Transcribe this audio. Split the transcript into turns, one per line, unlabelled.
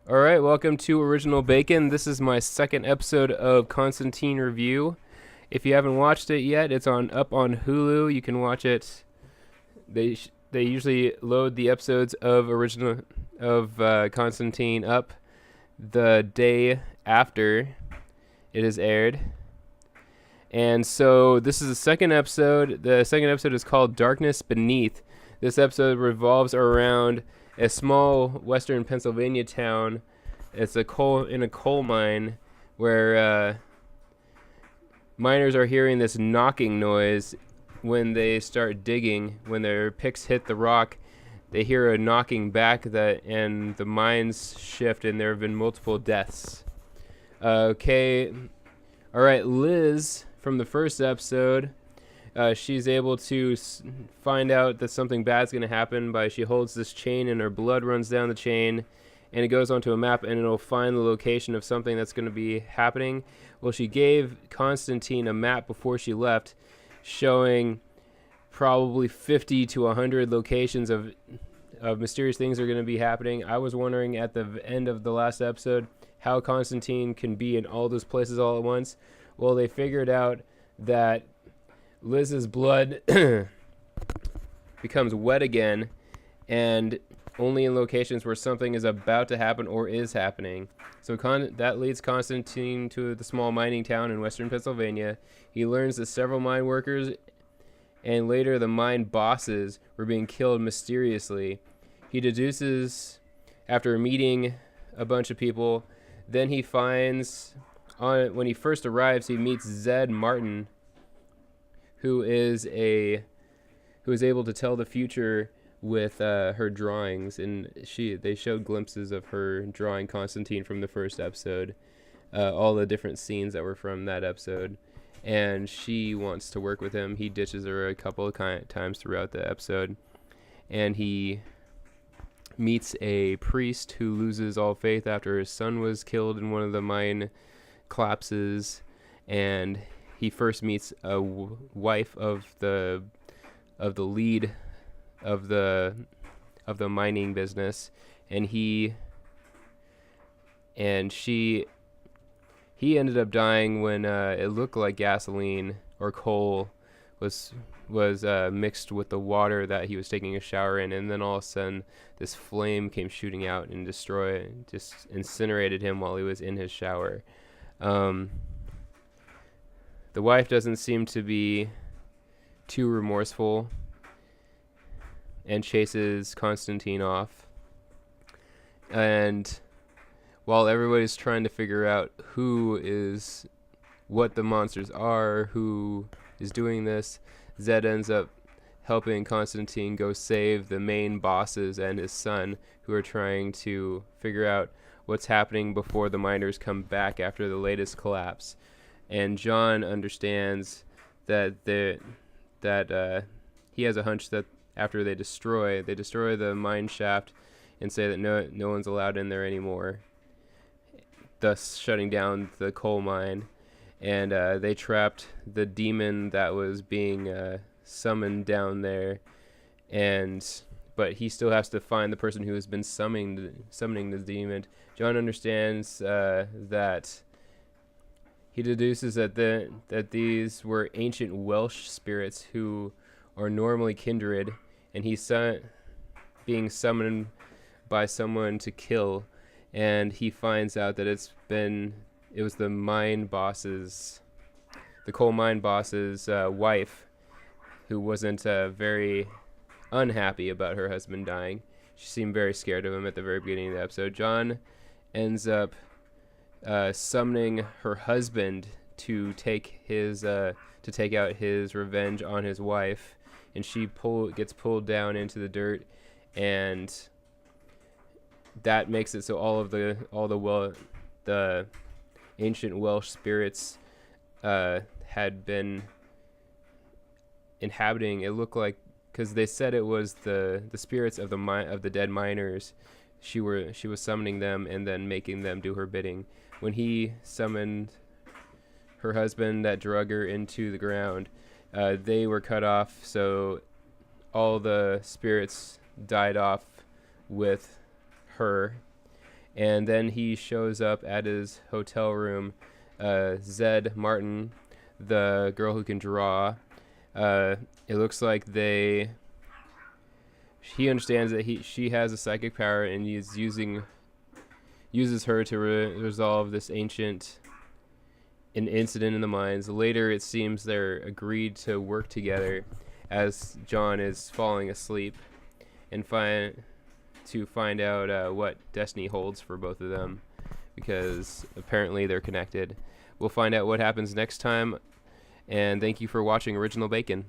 All right, welcome to Original Bacon. This is my second episode of Constantine review. If you haven't watched it yet, it's up on Hulu. You can watch it. They usually load the episodes of Constantine up the day after it is aired. And so this is the second episode. The second episode is called Darkness Beneath. This episode revolves around a small western Pennsylvania town. It's a coal mine where miners are hearing this knocking noise when they start digging. When their picks hit the rock, they hear a knocking back and the mines shift, and there have been multiple deaths. Okay, all right, Liz from the first episode. She's able to find out that something bad's going to happen she holds this chain and her blood runs down the chain and it goes onto a map and it'll find the location of something that's going to be happening. Well, she gave Constantine a map before she left showing probably 50 to 100 locations of mysterious things are going to be happening. I was wondering at the end of the last episode how Constantine can be in all those places all at once. Well, they figured out that Liz's blood becomes wet again, and only in locations where something is about to happen or is happening. So that leads Constantine to the small mining town in western Pennsylvania. He learns that several mine workers and later the mine bosses were being killed mysteriously. He deduces after meeting a bunch of people. Then he finds, when he first arrives, he meets Zed Martin, who is able to tell the future with her drawings, and they showed glimpses of her drawing Constantine from the first episode, all the different scenes that were from that episode, and she wants to work with him. He ditches her a couple of times throughout the episode, and he meets a priest who loses all faith after his son was killed in one of the mine collapses, and he first meets a wife of the lead of the mining business, and he ended up dying when it looked like gasoline or coal was mixed with the water that he was taking a shower in, and then all of a sudden this flame came shooting out and just incinerated him while he was in his shower. The wife doesn't seem to be too remorseful and chases Constantine off. And while everybody's trying to figure out what the monsters are, who is doing this, Zed ends up helping Constantine go save the main bosses and his son, who are trying to figure out what's happening before the miners come back after the latest collapse. And John understands that he has a hunch that after they destroy the mine shaft and say that no one's allowed in there anymore, thus shutting down the coal mine. And they trapped the demon that was being summoned down there, but he still has to find the person who has been summoning the demon. John understands that he deduces that these were ancient Welsh spirits who are normally kindred, and he's being summoned by someone to kill, and he finds out that it was the coal mine boss's wife, who wasn't very unhappy about her husband dying. She seemed very scared of him at the very beginning of the episode. John ends up summoning her husband to take out his revenge on his wife, and she gets pulled down into the dirt, and that makes it so all the ancient Welsh spirits had been inhabiting. It looked like, because they said it was the spirits of the dead miners. She was summoning them and then making them do her bidding. When he summoned her husband that drug her into the ground, they were cut off, so all the spirits died off with her, And then he shows up at his hotel room. Zed Martin, the girl who can draw, it looks like he understands that she has a psychic power, and he's uses her to resolve this an incident in the mines. Later, it seems they're agreed to work together as John is falling asleep, and find out what destiny holds for both of them, because apparently they're connected. We'll find out what happens next time, and thank you for watching Original Bacon.